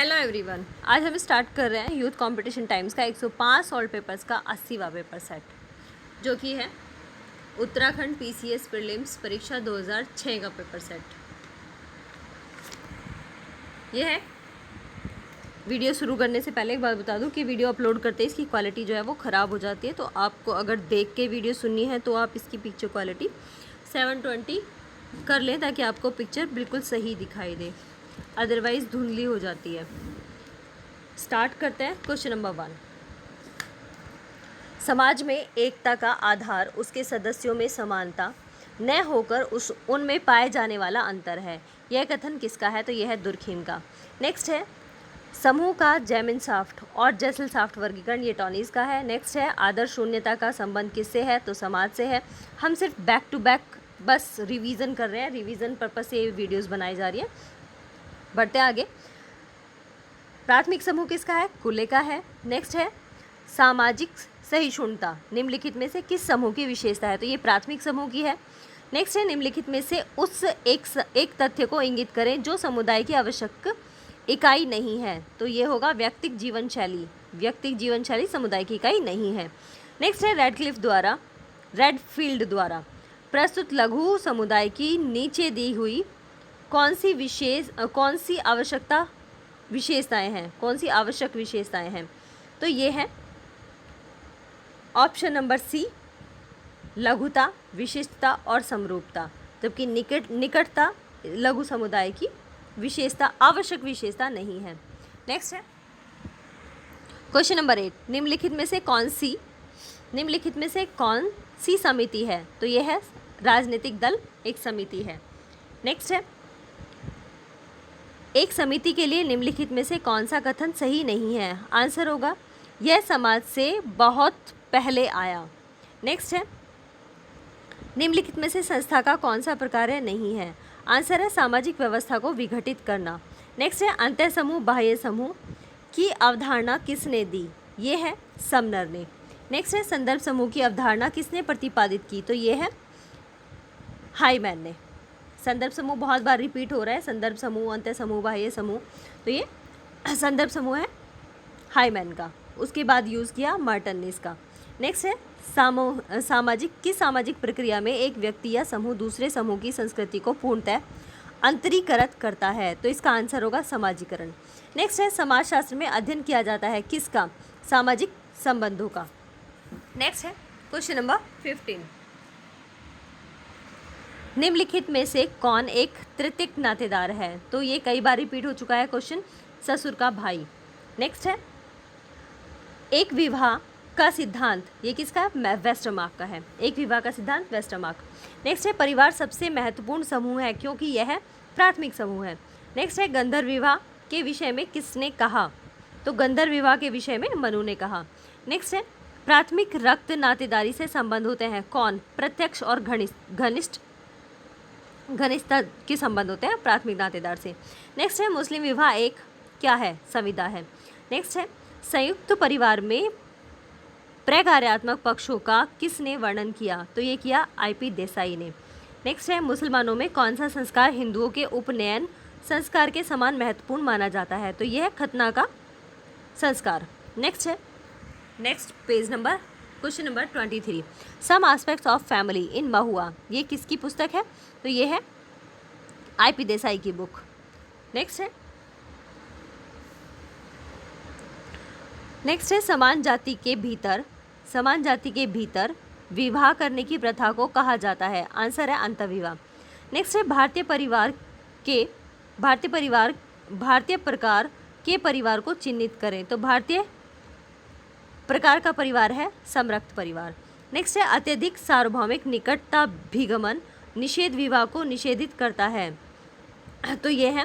Hello everyone, आज हम start कर रहे हैं यूथ कंपटीशन टाइम्स का 105 सॉल्व पेपर्स का 80वां पेपर सेट, जो कि है उत्तराखंड पीसीएस प्रीलिम्स परीक्षा 2006 का पेपर सेट। यह है। वीडियो शुरू करने से पहले एक बात बता दूं कि वीडियो अपलोड करते ही इसकी क्वालिटी जो है वो ख़राब हो जाती है, तो आपको अगर देख के वीडियो सुननी है तो आप इसकी पिक्चर क्वालिटी 720 कर लें ताकि आपको पिक्चर बिल्कुल सही दिखाई दे, अदरवाइज़ धुंधली हो जाती है। स्टार्ट करते हैं। Question number 1। समाज में एकता का आधार उसके सदस्यों में समानता न होकर उनमें पाए जाने वाला अंतर है। यह कथन किसका है? तो यह है दुर्खीम का। नेक्स्ट है समूह का जेमिनसॉफ्ट और जेसलसॉफ्ट वर्गीकरण, ये टॉनीज का है। नेक्स्ट है आदर्श शून्यता का संबंध किससे है? तो समाज से है। हम सिर्फ बैक टू बैक बस रिवीजन कर रहे हैं, रिवीजन पर्पस से ये वीडियोस बनाई जा रही है। बढ़ते आगे। प्राथमिक समूह किसका है? कुले का है। नेक्स्ट है सामाजिक सहिष्णुता निम्नलिखित में से किस समूह की विशेषता है? तो ये प्राथमिक समूह की है। नेक्स्ट है निम्नलिखित में से उस एक तथ्य को इंगित करें जो समुदाय की आवश्यक इकाई नहीं है। तो ये होगा व्यक्तिक जीवन शैली। व्यक्तिक जीवन शैली समुदाय की इकाई नहीं है। नेक्स्ट है रेडफील्ड द्वारा प्रस्तुत लघु समुदाय की नीचे दी हुई कौन सी आवश्यक विशेषताएं हैं? तो ये है ऑप्शन नंबर सी, लघुता, विशिष्टता और समरूपता, जबकि निकटता लघु समुदाय की विशेषता, आवश्यक विशेषता नहीं है। नेक्स्ट है क्वेश्चन नंबर 8। निम्नलिखित में से कौन सी समिति है? तो यह है राजनीतिक दल एक समिति है। नेक्स्ट है एक समिति के लिए निम्नलिखित में से कौन सा कथन सही नहीं है? आंसर होगा यह समाज से बहुत पहले आया। नेक्स्ट है निम्नलिखित में से संस्था का कौन सा प्रकार है? नहीं है। आंसर है सामाजिक व्यवस्था को विघटित करना। नेक्स्ट है अंतः समूह बाह्य समूह की अवधारणा किसने दी? ये है समनर ने। नेक्स्ट है संदर्भ समूह की अवधारणा किसने प्रतिपादित की? तो ये है हाईमैन ने। संदर्भ समूह बहुत बार रिपीट हो रहा है, संदर्भ समूह, अंतः समूह, बाह्य समूह, तो ये संदर्भ समूह है हाईमैन का। उसके बाद यूज़ किया मर्टन ने इसका। नेक्स्ट है सामाजिक प्रक्रिया में एक व्यक्ति या समूह दूसरे समूह की संस्कृति को पूर्णतः अंतरीकृत करता है? तो इसका आंसर होगा समाजीकरण। नेक्स्ट है समाजशास्त्र में अध्ययन किया जाता है किसका? सामाजिक संबंधों का। नेक्स्ट है क्वेश्चन नंबर 15। निम्नलिखित में से कौन एक तृतीयक नातेदार है? तो ये कई बार रिपीट हो चुका है क्वेश्चन, ससुर का भाई। नेक्स्ट है एक विवाह का सिद्धांत, ये किसका है? वेस्टरमार्क का है। एक विवाह का सिद्धांत वेस्टरमार्क। नेक्स्ट है परिवार सबसे महत्वपूर्ण समूह है क्योंकि यह प्राथमिक समूह है। नेक्स्ट है गंधर्व विवाह के विषय में किसने कहा? तो गंधर्व विवाह के विषय में मनु ने कहा। नेक्स्ट है प्राथमिक रक्त नातेदारी से संबंध होते हैं कौन? प्रत्यक्ष और घनिष्ठता के संबंध होते हैं प्राथमिक नातेदार से। नेक्स्ट है मुस्लिम विवाह एक क्या है? संविदा है। नेक्स्ट है संयुक्त परिवार में प्रकार्यात्मक पक्षों का किसने वर्णन किया? तो ये किया IP देसाई ने। नेक्स्ट है मुसलमानों में कौन सा संस्कार हिंदुओं के उपनयन संस्कार के समान महत्वपूर्ण माना जाता है? तो यह है खतना का संस्कार। नेक्स्ट है page number question number 23। Some aspects of family in Mahua, ये किसकी पुस्तक है? तो ये है IP देसाई की बुक। नेक्स्ट है समान जाति के भीतर विवाह करने की प्रथा को कहा जाता है? आंसर है अंतःविवाह। नेक्स्ट है भारतीय प्रकार के परिवार को चिन्हित करें? तो भारतीय प्रकार का परिवार है समरक्त परिवार। नेक्स्ट है अत्यधिक सार्वभौमिक निकटता भिगमन निषेध विवाह को निषेधित करता है? तो ये है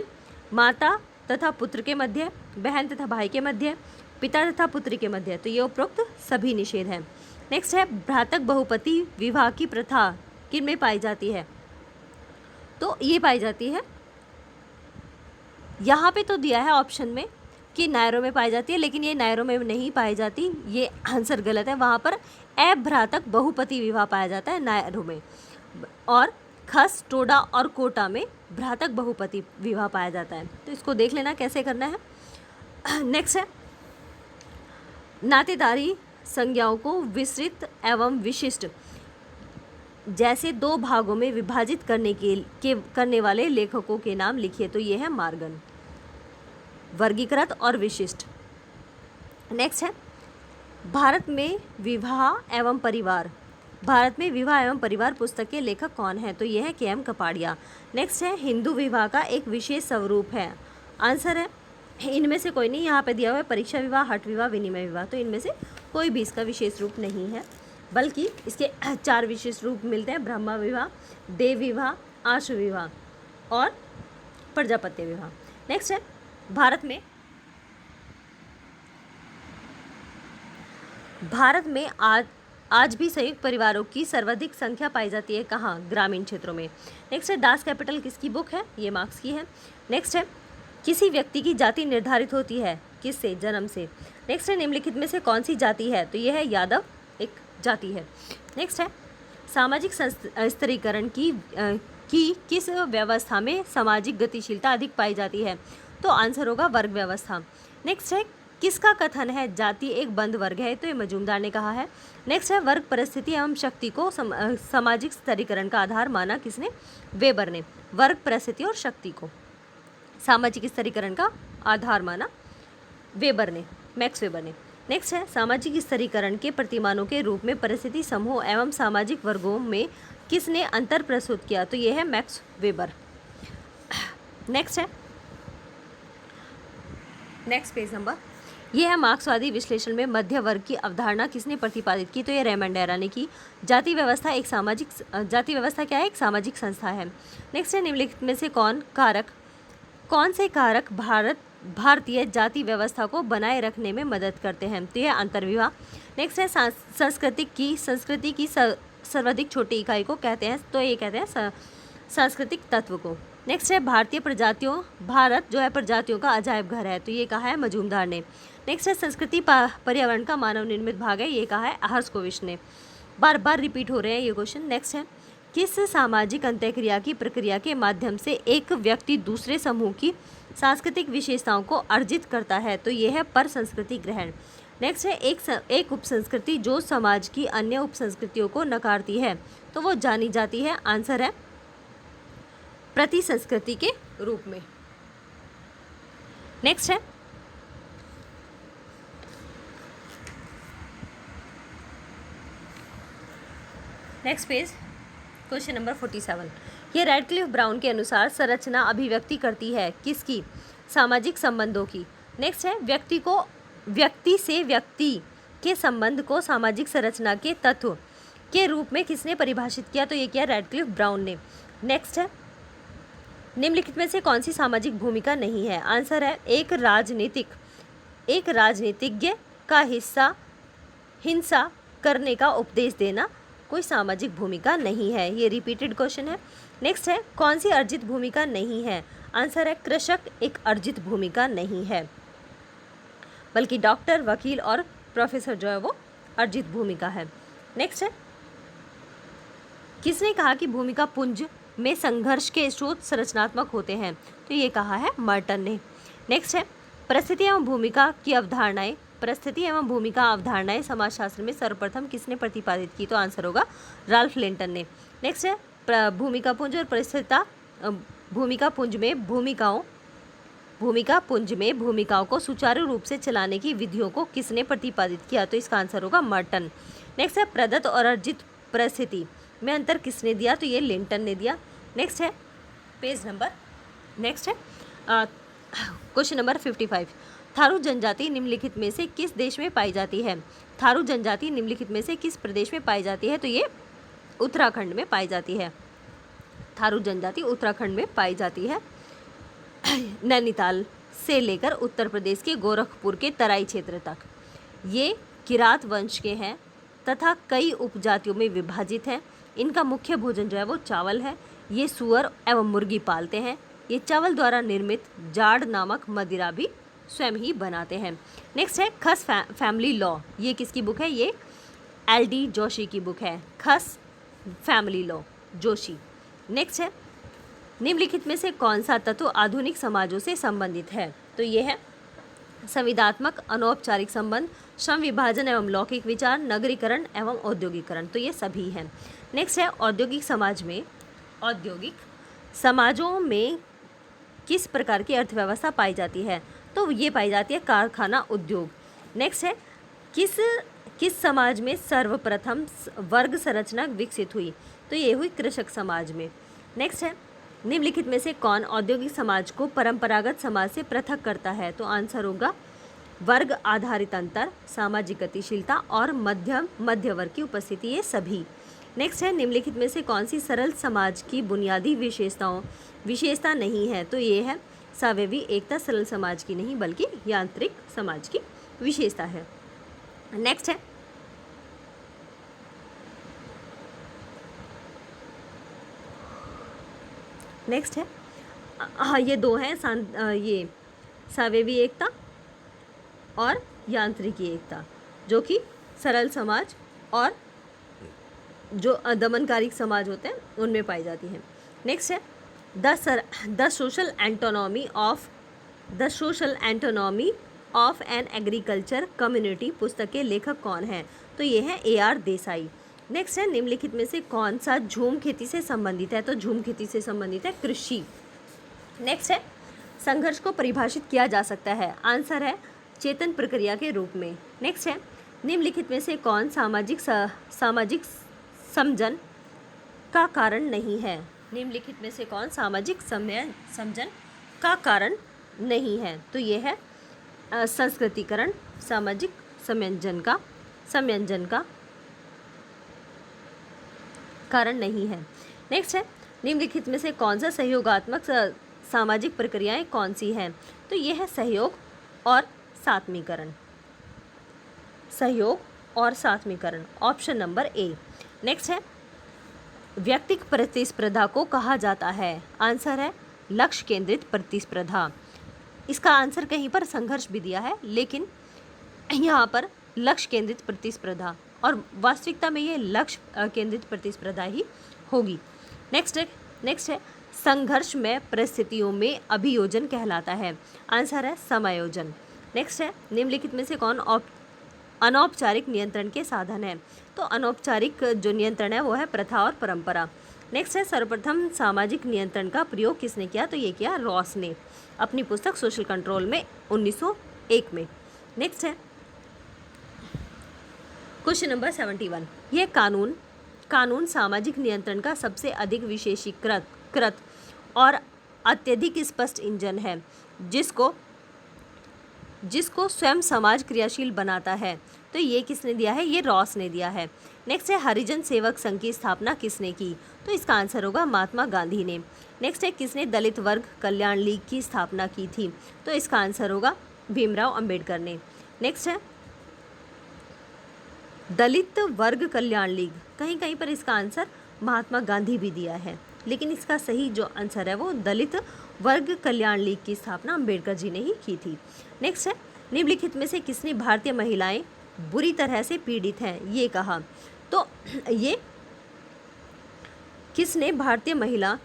माता तथा पुत्र के मध्य, बहन तथा भाई के मध्य, पिता तथा पुत्री के मध्य, तो ये उपरोक्त सभी निषेध हैं। नेक्स्ट है भ्रातक बहुपति विवाह की प्रथा किन में पाई जाती है? तो ये पाई जाती है, यहाँ पे तो दिया है ऑप्शन में कि नायरों में पाई जाती है, लेकिन ये नायरों में नहीं पाई जाती, ये आंसर गलत है। वहाँ पर अभ्रातक बहुपति विवाह पाया जाता है नायरों में, और खस, टोडा और कोटा में भ्रातक बहुपति विवाह पाया जाता है। तो इसको देख लेना कैसे करना है। नेक्स्ट है नातेदारी संज्ञाओं को विस्तृत एवं विशिष्ट जैसे दो भागों में विभाजित करने वाले लेखकों के नाम लिखिए। तो ये है मार्गन, वर्गीकृत और विशिष्ट। नेक्स्ट है भारत में विवाह एवं परिवार, भारत में विवाह एवं परिवार पुस्तक के लेखक कौन है? तो ये है के एम कपाड़िया। नेक्स्ट है हिंदू विवाह का एक विशेष स्वरूप है। आंसर है इनमें से कोई नहीं, यहाँ पे दिया हुआ है परीक्षा विवाह, हठ विवाह, विनिमय विवाह। तो इनमें से कोई भी इसका विशेष रूप नहीं है, बल्कि इसके 4 विशेष रूप मिलते हैं: ब्रह्मा विवाह, देव विवाह, आशु विवाह और प्रजापत्य विवाह। नेक्स्ट है भारत में आज भी संयुक्त परिवारों की सर्वाधिक संख्या पाई जाती है कहाँ? ग्रामीण क्षेत्रों में। नेक्स्ट है दास कैपिटल किसकी बुक है? ये मार्क्स की है। नेक्स्ट है किसी व्यक्ति की जाति निर्धारित होती है किससे? जन्म से। नेक्स्ट है निम्नलिखित में से कौन सी जाति है? तो ये है यादव, एक जाति है। नेक्स्ट है सामाजिक स्तरीकरण की किस व्यवस्था में सामाजिक गतिशीलता अधिक पाई जाती है? तो आंसर होगा वर्ग व्यवस्था। नेक्स्ट है किसका कथन है जाति एक बंद वर्ग है? तो ये मजूमदार ने कहा है। नेक्स्ट है वर्ग परिस्थिति एवं शक्ति को सामाजिक स्तरीकरण का आधार माना किसने? वेबर ने। वर्ग परिस्थिति और शक्ति को सामाजिक स्तरीकरण का आधार माना वेबर ने, मैक्स वेबर ने। नेक्स्ट है सामाजिक स्तरीकरण के प्रतिमानों के रूप में परिस्थिति समूह एवं सामाजिक वर्गों में किसने अंतर प्रस्तुत किया? तो ये है max weber. Next page number, ये है मार्क्सवादी विश्लेषण में मध्य वर्ग की अवधारणा किसने प्रतिपादित की? तो ये रेमंड डेरा ने की। जाति व्यवस्था क्या है? एक सामाजिक संस्था है। नेक्स्ट है निम्नलिखित में से कौन से कारक भारतीय जाति व्यवस्था को बनाए रखने में मदद करते हैं? तो यह अंतर्विवाह। नेक्स्ट है संस्कृति की सर्वाधिक छोटी इकाई को कहते हैं? तो ये कहते हैं सांस्कृतिक तत्व को। नेक्स्ट है भारत जो है प्रजातियों का अजायब घर है। तो ये कहा है मजूमदार ने। नेक्स्ट है संस्कृति पर्यावरण का मानव निर्मित भाग है। ये कहा है हर्षकोविच ने। बार बार रिपीट हो रहे हैं ये क्वेश्चन। नेक्स्ट है किस सामाजिक अंतःक्रिया की प्रक्रिया के माध्यम से एक व्यक्ति दूसरे समूह की सांस्कृतिक विशेषताओं को अर्जित करता है? तो ये है पर संस्कृति ग्रहण। नेक्स्ट है एक उपसंस्कृति जो समाज की अन्य उपसंस्कृतियों को नकारती है तो वो जानी जाती है। आंसर है प्रति संस्कृति के रूप में। नेक्स्ट है नेक्स्ट पेज, क्वेश्चन नंबर 47। ये रेडक्लिफ ब्राउन के अनुसार संरचना अभिव्यक्ति करती है किसकी? सामाजिक संबंधों की। नेक्स्ट है व्यक्ति से व्यक्ति के संबंध को सामाजिक संरचना के तत्व के रूप में किसने परिभाषित किया? तो ये किया रेडक्लिफ ब्राउन ने। नेक्स्ट है निम्नलिखित में से कौन सी सामाजिक भूमिका नहीं है? आंसर है एक राजनीतिज्ञ का हिंसा करने का उपदेश देना कोई सामाजिक भूमिका नहीं है। ये रिपीटेड क्वेश्चन है। नेक्स्ट है कौन सी अर्जित भूमिका नहीं है? आंसर है कृषक एक अर्जित भूमिका नहीं है, बल्कि डॉक्टर, वकील और प्रोफेसर जो है वो अर्जित भूमिका है। नेक्स्ट है किसने कहा कि भूमिका पुंज में संघर्ष के स्रोत संरचनात्मक होते हैं? तो ये कहा है मर्टन ने। नेक्स्ट है परिस्थिति एवं भूमिका अवधारणाएं समाजशास्त्र में सर्वप्रथम किसने प्रतिपादित की? तो आंसर होगा राल्फ लिंटन ने। नेक्स्ट है भूमिका पुंज और परिस्थितिता भूमिका पुंज में भूमिकाओं को सुचारू रूप से चलाने की विधियों को किसने प्रतिपादित किया? तो इसका आंसर होगा मर्टन। नेक्स्ट है प्रदत्त और अर्जित परिस्थिति में अंतर किसने दिया? तो ये लिंटन ने दिया। नेक्स्ट है क्वेश्चन नंबर 55। थारू जनजाति निम्नलिखित में से किस देश में पाई जाती है? थारू जनजाति निम्नलिखित में से किस प्रदेश में पाई जाती है? तो ये उत्तराखंड में पाई जाती है। थारू जनजाति उत्तराखंड में पाई जाती है। नैनीताल से लेकर उत्तर प्रदेश के गोरखपुर के तराई क्षेत्र तक। ये किरात वंश के हैं तथा कई उपजातियों में विभाजित हैं। इनका मुख्य भोजन जो है वो चावल है। ये सुअर एवं मुर्गी पालते हैं। ये चावल द्वारा निर्मित जाड़ नामक मदिरा भी स्वयं ही बनाते हैं। नेक्स्ट है खस फैमिली लॉ। ये किसकी बुक है? ये LD जोशी की बुक है, खस फैमिली लॉ, जोशी। नेक्स्ट है निम्नलिखित में से कौन सा तत्व आधुनिक समाजों से संबंधित है? तो ये है संविदात्मक अनौपचारिक संबंध, श्रम विभाजन एवं लौकिक विचार, नगरीकरण एवं औद्योगिकरण, तो ये सभी हैं। नेक्स्ट है औद्योगिक समाजों में किस प्रकार की अर्थव्यवस्था पाई जाती है, तो ये पाई जाती है कारखाना उद्योग। नेक्स्ट है किस समाज में सर्वप्रथम वर्ग संरचना विकसित हुई, तो ये हुई कृषक समाज में। नेक्स्ट है निम्नलिखित में से कौन औद्योगिक समाज को परंपरागत समाज से पृथक करता है, तो आंसर होगा वर्ग आधारित अंतर, सामाजिक गतिशीलता और मध्य वर्ग की उपस्थिति, ये सभी। नेक्स्ट है निम्नलिखित में से कौन सी सरल समाज की बुनियादी विशेषता नहीं है, तो ये है सावयवी एकता सरल समाज की नहीं बल्कि यांत्रिक समाज की विशेषता है। नेक्स्ट है हाँ, ये दो हैं ये सावयवी एकता और यांत्रिकी एकता, जो कि सरल समाज और जो दमनकारी समाज होते हैं उनमें पाई जाती है। नेक्स्ट है the social autonomy of an agriculture community पुस्तक के लेखक कौन हैं, तो ये हैं AR देसाई। नेक्स्ट है निम्नलिखित में से कौन सा झूम खेती से संबंधित है, तो झूम खेती से संबंधित है कृषि। नेक्स्ट है संघर्ष को परिभाषित किया जा सकता है, आंसर है चेतन प्रक्रिया के रूप में। नेक्स्ट है निम्नलिखित में से कौन सामाजिक समजन का कारण नहीं है, निम्नलिखित में से कौन सामाजिक समजन का कारण नहीं है, तो ये है संस्कृतिकरण, सामाजिक समंजन का कारण नहीं है। नेक्स्ट है निम्नलिखित में से कौन सा सहयोगात्मक सामाजिक प्रक्रियाएं कौन सी हैं, तो ये है सहयोग और सात्मीकरण, ऑप्शन नंबर A। नेक्स्ट है व्यक्तिक प्रतिस्पर्धा को कहा जाता है, आंसर है लक्ष्य केंद्रित प्रतिस्पर्धा। इसका आंसर कहीं पर संघर्ष भी दिया है, लेकिन यहाँ पर लक्ष्य केंद्रित प्रतिस्पर्धा, और वास्तविकता में ये लक्ष्य केंद्रित प्रतिस्पर्धा ही होगी। नेक्स्ट है संघर्ष में परिस्थितियों में अभियोजन कहलाता है, आंसर है समायोजन। नेक्स्ट है निम्नलिखित में से कौन अनौपचारिक नियंत्रण के साधन है, तो अनौपचारिक जो नियंत्रण है वो है प्रथा और परंपरा। नेक्स्ट है सर्वप्रथम सामाजिक नियंत्रण का प्रयोग किसने किया, तो ये किया रॉस ने अपनी पुस्तक सोशल कंट्रोल में 1901 में। नेक्स्ट है क्वेश्चन नंबर 71, यह कानून सामाजिक नियंत्रण का सबसे अधिक विशेषीकृत और अत्यधिक स्पष्ट इंजन है, जिसको स्वयं समाज क्रियाशील बनाता है, तो ये किसने दिया है, ये रॉस ने दिया है। नेक्स्ट है हरिजन सेवक संघ की स्थापना किसने की, तो इसका आंसर होगा महात्मा गांधी ने। नेक्स्ट है किसने दलित वर्ग कल्याण लीग की स्थापना की थी, तो इसका आंसर होगा भीमराव अंबेडकर ने। नेक्स्ट है दलित वर्ग कल्याण लीग, कहीं कहीं पर इसका आंसर महात्मा गांधी भी दिया है, लेकिन इसका सही जो आंसर है वो दलित वर्ग कल्याण लीग की स्थापना अंबेडकर जी ने ही की थी। नेक्स्ट है निम्नलिखित में से किसने भारतीय महिलाएं बुरी तरह से पीड़ित हैं ये कहा, तो ये किसने भारतीय महिलाएं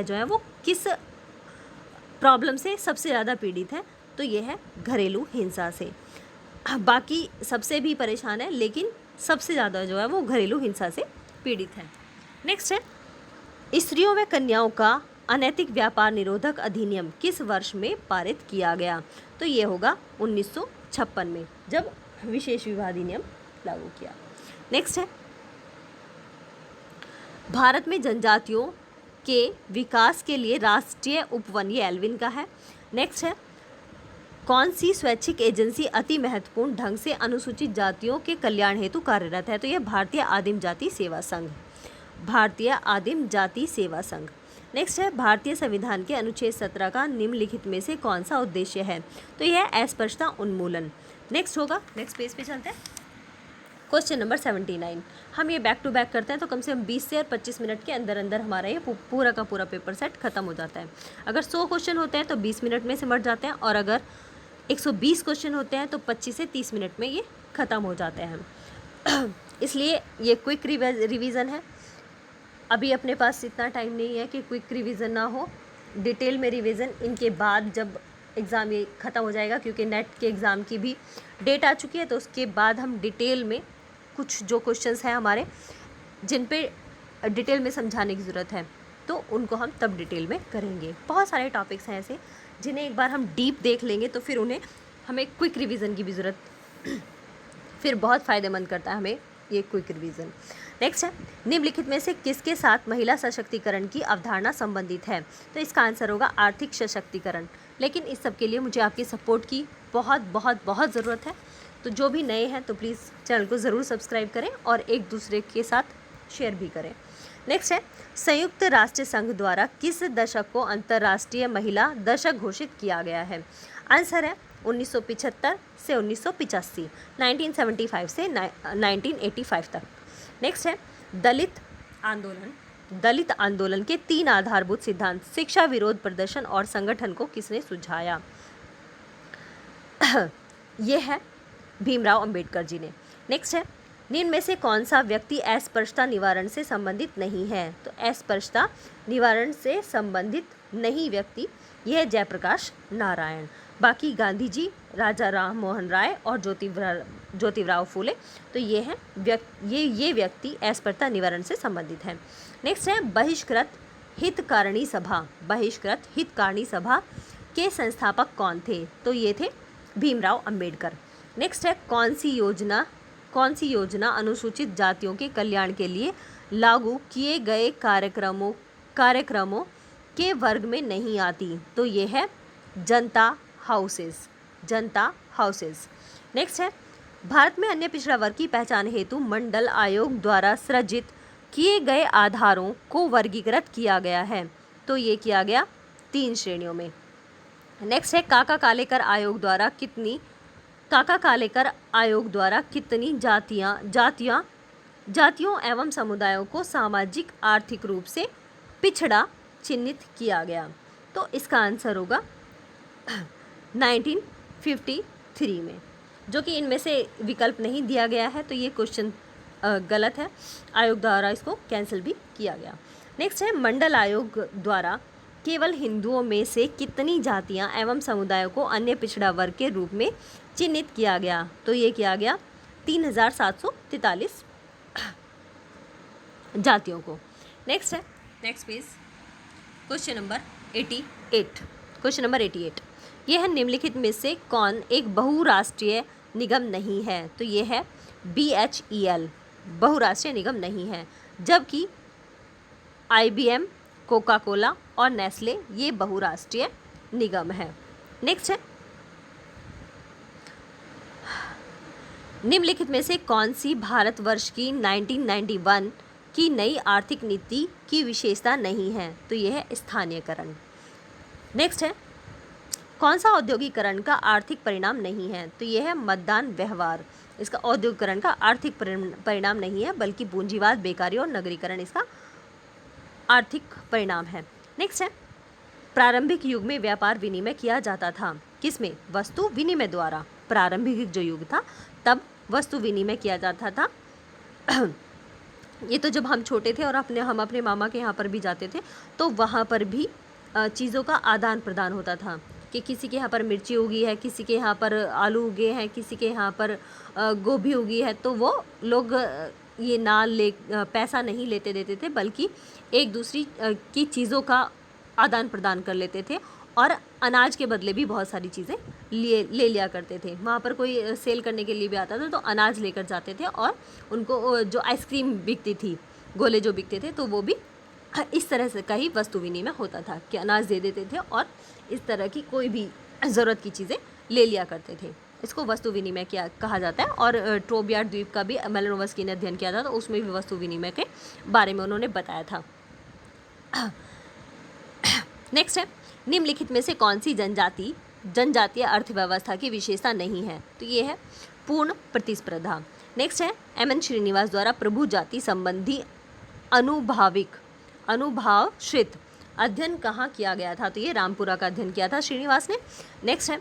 जो है वो किस प्रॉब्लम से सबसे ज़्यादा पीड़ित हैं, तो ये है घरेलू हिंसा से। बाकी सबसे भी परेशान है, लेकिन सबसे ज़्यादा जो है वो घरेलू हिंसा से पीड़ित है। नेक्स्ट है स्त्रियों व कन्याओं का अनैतिक व्यापार निरोधक अधिनियम किस वर्ष में पारित किया गया, तो ये होगा 1956 में, जब विशेष विवाह अधिनियम लागू किया। नेक्स्ट है भारत में जनजातियों के विकास के लिए राष्ट्रीय उपवन, ये एल्विन का है। नेक्स्ट है कौन सी स्वैच्छिक एजेंसी अति महत्वपूर्ण ढंग से अनुसूचित जातियों के कल्याण हेतु कार्यरत है, तो यह भारतीय आदिम जाति सेवा संघ। नेक्स्ट है भारतीय संविधान के अनुच्छेद 17 का निम्नलिखित में से कौन सा उद्देश्य है, तो यह है अस्पृश्यता उन्मूलन। नेक्स्ट पेज पे चलते हैं। क्वेश्चन नंबर 79, हम ये बैक टू बैक करते हैं तो कम से कम 20 से और 25 मिनट के अंदर हमारा ये पूरा का पूरा पेपर सेट खत्म हो जाता है। अगर 100 क्वेश्चन होते हैं तो 20 मिनट में सिमट जाते हैं, और अगर 120 क्वेश्चन होते हैं तो 25 से 30 मिनट में ये ख़त्म हो जाते हैं। इसलिए ये क्विक रिवीजन है। अभी अपने पास इतना टाइम नहीं है कि क्विक रिवीजन ना हो, डिटेल में रिवीजन इनके बाद जब एग्ज़ाम ये ख़त्म हो जाएगा, क्योंकि नेट के एग्ज़ाम की भी डेट आ चुकी है। तो उसके बाद हम डिटेल में कुछ जो क्वेश्चंस हैं हमारे जिन पे डिटेल में समझाने की ज़रूरत है, तो उनको हम तब डिटेल में करेंगे। बहुत सारे टॉपिक्स हैं ऐसे जिन्हें एक बार हम डीप देख लेंगे तो फिर उन्हें हमें क्विक रिवीजन की भी ज़रूरत फिर बहुत फ़ायदेमंद करता है हमें ये क्विक रिवीजन। नेक्स्ट है, निम्नलिखित में से किसके साथ महिला सशक्तिकरण की अवधारणा संबंधित है? तो इसका आंसर होगा आर्थिक सशक्तिकरण। लेकिन इस सब के लिए मुझे आपकी सपोर्ट की बहुत बहुत बहुत ज़रूरत है। तो जो भी नए हैं तो प्लीज़ चैनल को ज़रूर सब्सक्राइब करें और एक दूसरे के साथ शेयर भी करें। नेक्स्ट है, संयुक्त राष्ट्र संघ द्वारा किस दशक को अंतर्राष्ट्रीय महिला दशक घोषित किया गया है? आंसर है 1975 से 1985, 1975 से 1985 तक। नेक्स्ट है, दलित आंदोलन के 3 आधारभूत सिद्धांत शिक्षा, विरोध प्रदर्शन और संगठन को किसने सुझाया? ये है भीमराव अंबेडकर जी ने। नेक्स्ट है, निम्न में से कौन सा व्यक्ति अस्पृश्यता निवारण से संबंधित नहीं है? तो अस्पृश्यता निवारण से संबंधित नहीं व्यक्ति यह जयप्रकाश नारायण। बाकी गांधी जी, राजा राम मोहन राय और ज्योतिराव फूले, तो ये हैं ये व्यक्ति अस्पृश्यता निवारण से संबंधित हैं। नेक्स्ट है, बहिष्कृत हितकारिणी सभा के संस्थापक कौन थे? तो ये थे भीमराव अंबेडकर। नेक्स्ट है, कौन सी योजना अनुसूचित जातियों के कल्याण के लिए लागू किए गए कार्यक्रमों के वर्ग में नहीं आती? तो ये है जनता हाउसेस। नेक्स्ट है, भारत में अन्य पिछड़ा वर्ग की पहचान हेतु मंडल आयोग द्वारा सृजित किए गए आधारों को वर्गीकृत किया गया है। तो ये किया गया 3 श्रेणियों में। नेक्स्ट है, काका कालेकर आयोग द्वारा कितनी जातियों एवं समुदायों को सामाजिक आर्थिक रूप से पिछड़ा चिन्हित किया गया? तो इसका आंसर होगा 1953 में, जो कि इनमें से विकल्प नहीं दिया गया है, तो ये क्वेश्चन गलत है। आयोग द्वारा इसको कैंसिल भी किया गया। नेक्स्ट है, मंडल आयोग द्वारा केवल हिंदुओं में से कितनी जातियां एवं समुदायों को अन्य पिछड़ा वर्ग के रूप में चिन्हित किया गया? तो ये किया गया 3743 जातियों को। नेक्स्ट है, नेक्स्ट पेज, क्वेश्चन नंबर 88। यह है, निम्नलिखित में से कौन एक बहुराष्ट्रीय निगम नहीं है? तो ये है BHEL, बहुराष्ट्रीय निगम नहीं है, जबकि IBM, कोका कोला और नेस्ले ये बहुराष्ट्रीय निगम है। नेक्स्ट है, निम्नलिखित में से कौन सी भारतवर्ष की 1991 की नई आर्थिक नीति की विशेषता नहीं है? तो यह है स्थानीयकरण। नेक्स्ट है, कौन सा औद्योगिकरण का आर्थिक परिणाम नहीं है? तो यह है मतदान व्यवहार। इसका औद्योगिकरण का आर्थिक परिणाम नहीं है, बल्कि पूंजीवाद, बेकारी और नगरीकरण इसका आर्थिक परिणाम है। नेक्स्ट है, प्रारंभिक युग में व्यापार विनिमय किया जाता था किसमें? वस्तु विनिमय द्वारा। प्रारंभिक जो युग था तब वस्तु विनिमय किया जाता था। ये तो जब हम छोटे थे और हम अपने मामा के यहाँ पर भी जाते थे, तो वहाँ पर भी चीज़ों का आदान प्रदान होता था कि किसी के यहाँ पर मिर्ची उगी है, किसी के यहाँ पर आलू उगे हैं, किसी के यहाँ पर गोभी उगी है, तो वो लोग ये पैसा नहीं लेते देते थे, बल्कि एक दूसरी की चीज़ों का आदान प्रदान कर लेते थे और अनाज के बदले भी बहुत सारी चीज़ें ले लिया करते थे। वहाँ पर कोई सेल करने के लिए भी आता था तो अनाज लेकर जाते थे, और उनको जो आइसक्रीम बिकती थी, गोले जो बिकते थे, तो वो भी इस तरह से का ही वस्तु विनिमय होता था कि अनाज दे देते थे और इस तरह की कोई भी ज़रूरत की चीज़ें ले लिया करते थे। इसको वस्तु विनिमय कहा जाता है। और ट्रोबियाट द्वीप का भी मेलानोवस्की ने अध्ययन किया था, तो उसमें भी वस्तु विनिमय के बारे में उन्होंने बताया था। नेक्स्ट है, निम्नलिखित में से कौन सी जनजातीय अर्थव्यवस्था की विशेषता नहीं है? तो ये है पूर्ण प्रतिस्पर्धा। नेक्स्ट है, MN श्रीनिवास द्वारा प्रभु जाति संबंधी अनुभावश्रित अध्ययन कहाँ किया गया था? तो ये रामपुरा का अध्ययन किया था श्रीनिवास ने। नेक्स्ट है,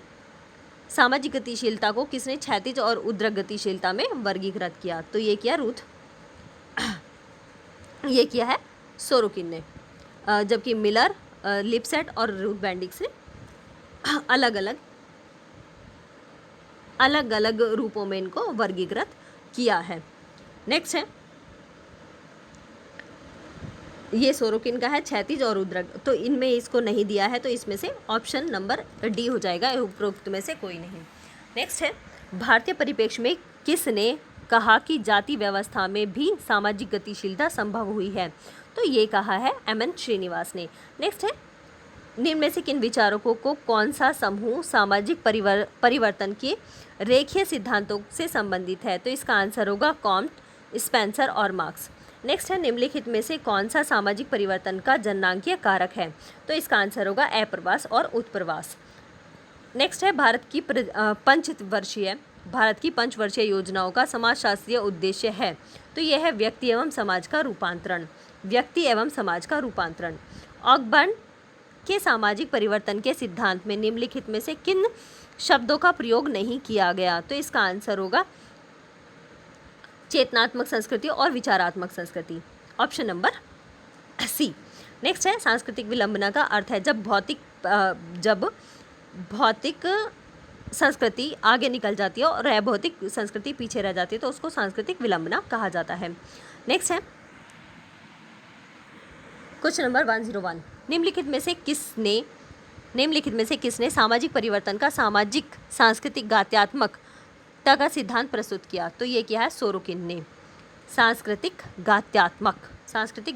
सामाजिक गतिशीलता को किसने क्षैतिज और ऊर्ध्व गतिशीलता में वर्गीकृत किया? तो ये किया है सोरोकिन ने, जबकि मिलर, लिपसेट और रूथ बेंडिक्स ने अलग अलग अलग अलग रूपों में इनको वर्गीकृत किया है। नेक्स्ट है, ये सोरोकिन का है, क्षैतिज और उद्रक, तो इनमें इसको नहीं दिया है, तो इसमें से ऑप्शन नंबर डी हो जाएगा, उपरोक्त में से कोई नहीं। नेक्स्ट है, भारतीय परिप्रेक्ष्य में किसने कहा कि जाति व्यवस्था में भी सामाजिक गतिशीलता संभव हुई है? तो ये कहा है एम.एन. श्रीनिवास ने। नेक्स्ट है, निम्न में से किन विचारकों को कौन सा समूह सामाजिक परिवर्तन के रेखीय सिद्धांतों से संबंधित है? तो इसका आंसर होगा कॉम्ट, स्पेंसर और मार्क्स। नेक्स्ट है, निम्नलिखित में से कौन सा सामाजिक परिवर्तन का जननांगीय कारक है? तो इसका आंसर होगा अप्रवास और उत्प्रवास। नेक्स्ट है, भारत की पंचवर्षीय योजनाओं का समाजशास्त्रीय उद्देश्य है? तो यह है व्यक्ति एवं समाज का रूपांतरण, व्यक्ति एवं समाज का रूपांतरण। ऑकबर्न के सामाजिक परिवर्तन के सिद्धांत में निम्नलिखित में से किन शब्दों का प्रयोग नहीं किया गया? तो इसका आंसर होगा चेतनात्मक संस्कृति और विचारात्मक संस्कृति, ऑप्शन नंबर सी। नेक्स्ट है, सांस्कृतिक विलंबना का अर्थ है जब भौतिक संस्कृति आगे निकल जाती है और अभौतिक संस्कृति पीछे रह जाती है, तो उसको सांस्कृतिक विलंबना कहा जाता है। नेक्स्ट है, क्वेश्चन नंबर 101, निम्नलिखित में से किसने सामाजिक परिवर्तन का सामाजिक सांस्कृतिक गात्यात्मकता का सिद्धांत प्रस्तुत किया? तो ये किया है सोरोकिन ने, सांस्कृतिक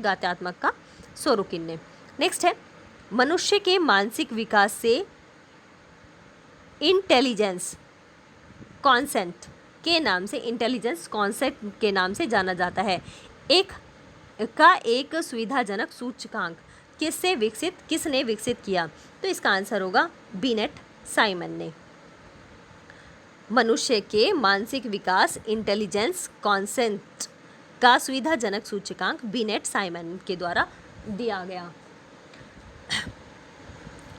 गात्यात्मक का सोरोकिन ने। नेक्स्ट है, मनुष्य के मानसिक विकास से इंटेलिजेंस कॉन्सेप्ट के नाम से जाना जाता है। एक सुविधाजनक सूचकांक किसने विकसित किया? तो इसका आंसर होगा बिनेट साइमन ने। मनुष्य के मानसिक विकास इंटेलिजेंस कॉन्सेप्ट का सुविधाजनक सूचकांक बिनेट साइमन के द्वारा दिया गया।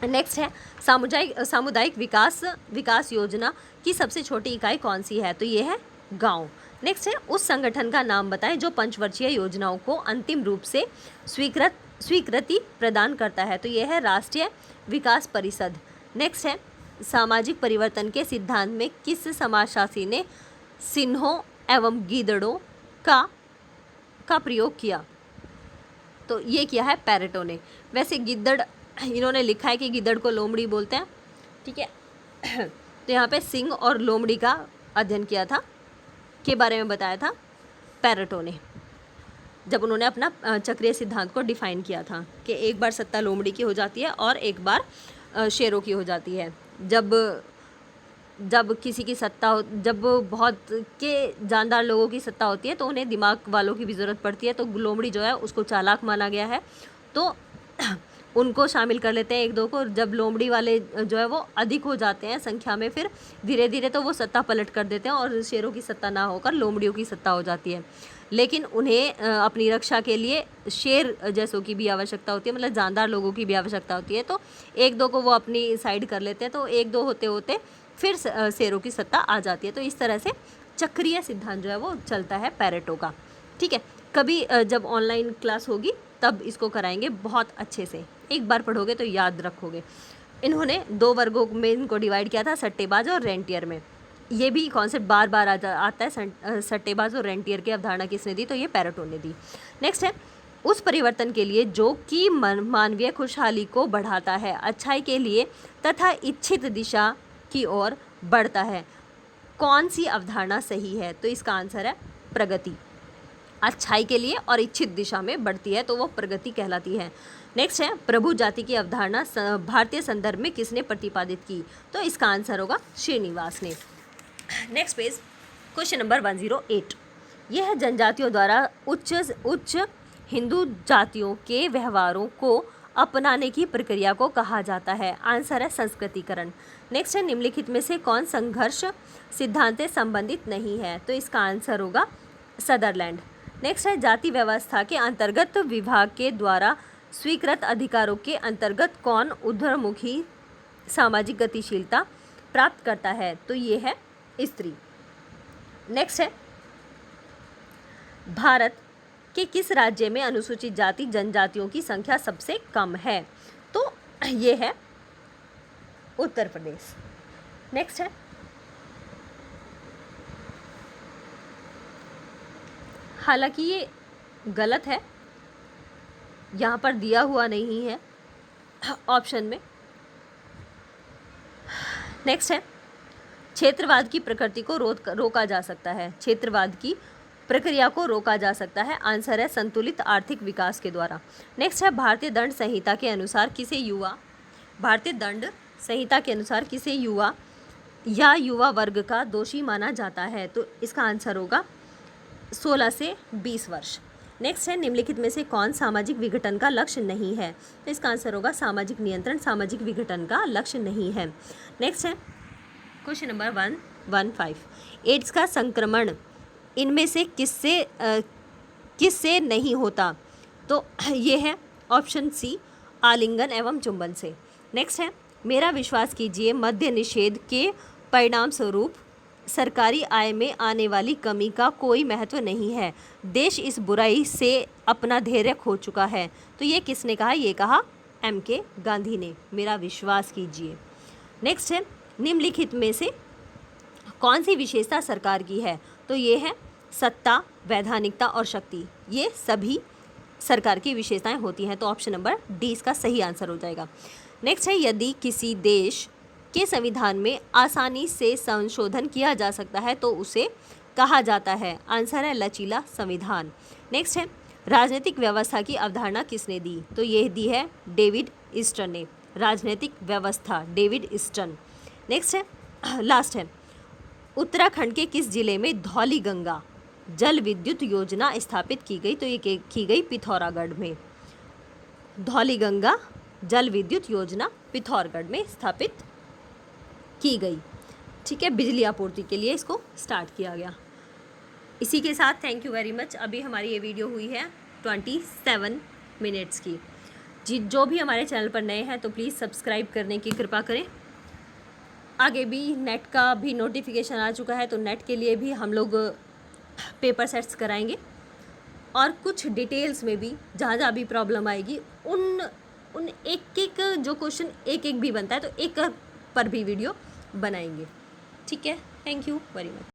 नेक्स्ट है, सामुदायिक विकास योजना की सबसे छोटी इकाई कौन सी है? तो ये है गांव। नेक्स्ट है, उस संगठन का नाम बताएं जो पंचवर्षीय योजनाओं को अंतिम रूप से स्वीकृति प्रदान करता है? तो ये है राष्ट्रीय विकास परिषद। नेक्स्ट है, सामाजिक परिवर्तन के सिद्धांत में किस समाजशास्त्री ने सिन्हों एवं गिद्धड़ों का प्रयोग किया? तो ये किया है पैरेटो ने। वैसे गिद्धड़ इन्होंने लिखा है कि गिद्धड़ को लोमड़ी बोलते हैं, ठीक है। तो यहाँ पे सिंह और लोमड़ी का अध्ययन किया था, के बारे में बताया था पैरेटो ने, जब उन्होंने अपना चक्रीय सिद्धांत को डिफाइन किया था कि एक बार सत्ता लोमड़ी की हो जाती है और एक बार शेरों की हो जाती है। जब किसी की सत्ता जब बहुत के जानदार लोगों की सत्ता होती है तो उन्हें दिमाग वालों की भी ज़रूरत पड़ती है। तो लोमड़ी जो है उसको चालाक माना गया है, तो उनको शामिल कर लेते हैं एक दो को। जब लोमड़ी वाले जो है वो अधिक हो जाते हैं संख्या में, फिर धीरे धीरे तो वो सत्ता पलट कर देते हैं और शेरों की सत्ता ना होकर लोमड़ियों की सत्ता हो जाती है। लेकिन उन्हें अपनी रक्षा के लिए शेर जैसों की भी आवश्यकता होती है, मतलब जानदार लोगों की भी आवश्यकता होती है। तो एक दो को वो अपनी साइड कर लेते हैं, तो एक दो होते होते फिर शेरों की सत्ता आ जाती है। तो इस तरह से चक्रीय सिद्धांत जो है वो चलता है पैरेटो का, ठीक है। कभी जब ऑनलाइन क्लास होगी तब इसको कराएंगे बहुत अच्छे से, एक बार पढ़ोगे तो याद रखोगे। इन्होंने 2 वर्गों में इनको डिवाइड किया था, सट्टेबाज और रेंटियर में। ये भी कॉन्सेप्ट बार बार आता है, सट्टेबाज और रेंटियर की अवधारणा किसने दी? तो ये पैरेटो ने दी। नेक्स्ट है, उस परिवर्तन के लिए जो कि मानवीय खुशहाली को बढ़ाता है, अच्छाई के लिए तथा इच्छित दिशा की ओर बढ़ता है, कौन सी अवधारणा सही है? तो इसका आंसर है प्रगति। अच्छाई के लिए और इच्छित दिशा में बढ़ती है तो वो प्रगति कहलाती है। नेक्स्ट है, प्रभु जाति की अवधारणा भारतीय संदर्भ में किसने प्रतिपादित की? तो इसका आंसर होगा श्रीनिवास ने। नेक्स्ट पेज, क्वेश्चन नंबर 108, यह जनजातियों द्वारा उच्च हिंदू जातियों के व्यवहारों को अपनाने की प्रक्रिया को कहा जाता है? आंसर है संस्कृतिकरण। नेक्स्ट है, निम्नलिखित में से कौन संघर्ष सिद्धांत से संबंधित नहीं है? तो इसका आंसर होगा सदरलैंड। नेक्स्ट है, जाति व्यवस्था के अंतर्गत विभाग के द्वारा स्वीकृत अधिकारों के अंतर्गत कौन ऊर्ध्वमुखी सामाजिक गतिशीलता प्राप्त करता है? तो ये है स्त्री। नेक्स्ट है, भारत के किस राज्य में अनुसूचित जाति जनजातियों की संख्या सबसे कम है? तो ये है उत्तर प्रदेश। नेक्स्ट है, हालांकि ये गलत है, यहाँ पर दिया हुआ नहीं है ऑप्शन में। नेक्स्ट है, क्षेत्रवाद की प्रकृति को रोका जा सकता है, क्षेत्रवाद की प्रक्रिया को रोका जा सकता है। आंसर है संतुलित आर्थिक विकास के द्वारा। नेक्स्ट है, भारतीय दंड संहिता के अनुसार किसे युवा, भारतीय दंड संहिता के अनुसार किसे युवा या युवा वर्ग का दोषी माना जाता है, तो इसका आंसर होगा 16 से 20 वर्ष। नेक्स्ट है, निम्नलिखित में से कौन सामाजिक विघटन का लक्ष्य नहीं है, तो इसका आंसर होगा सामाजिक नियंत्रण सामाजिक विघटन का लक्ष्य नहीं है। नेक्स्ट है क्वेश्चन नंबर 115, एड्स का संक्रमण इनमें से किससे नहीं होता, तो ये है ऑप्शन सी, आलिंगन एवं चुंबन से। नेक्स्ट है, मेरा विश्वास कीजिए मद्य निषेध के परिणाम स्वरूप सरकारी आय में आने वाली कमी का कोई महत्व नहीं है, देश इस बुराई से अपना धैर्य खो चुका है, तो ये किसने कहा, ये कहा MK गांधी ने, मेरा विश्वास कीजिए। नेक्स्ट है, निम्नलिखित में से कौन सी विशेषता सरकार की है, तो ये है सत्ता, वैधानिकता और शक्ति, ये सभी सरकार की विशेषताएं होती हैं, तो ऑप्शन नंबर डी इसका सही आंसर हो जाएगा। नेक्स्ट है, यदि किसी देश के संविधान में आसानी से संशोधन किया जा सकता है तो उसे कहा जाता है, आंसर है लचीला संविधान। नेक्स्ट है, राजनीतिक व्यवस्था की अवधारणा किसने दी, तो यह दी है डेविड ईस्टन ने, राजनीतिक व्यवस्था डेविड ईस्टन। नेक्स्ट है, लास्ट है, उत्तराखंड के किस जिले में धौली गंगा जल विद्युत योजना स्थापित की गई, तो ये की गई पिथौरागढ़ में, धौली गंगा जल विद्युत योजना पिथौरागढ़ में स्थापित की गई। ठीक है, बिजली आपूर्ति के लिए इसको स्टार्ट किया गया। इसी के साथ थैंक यू वेरी मच। अभी हमारी ये वीडियो हुई है 27 मिनट्स की। जो भी हमारे चैनल पर नए हैं तो प्लीज़ सब्सक्राइब करने की कृपा करें। आगे भी नेट का भी नोटिफिकेशन आ चुका है, तो नेट के लिए भी हम लोग पेपर सेट्स कराएंगे, और कुछ डिटेल्स में भी जहाँ जहाँ भी प्रॉब्लम आएगी उन एक जो क्वेश्चन एक भी बनता है तो एक पर भी वीडियो बनाएंगे। ठीक है, थैंक यू वेरी मच।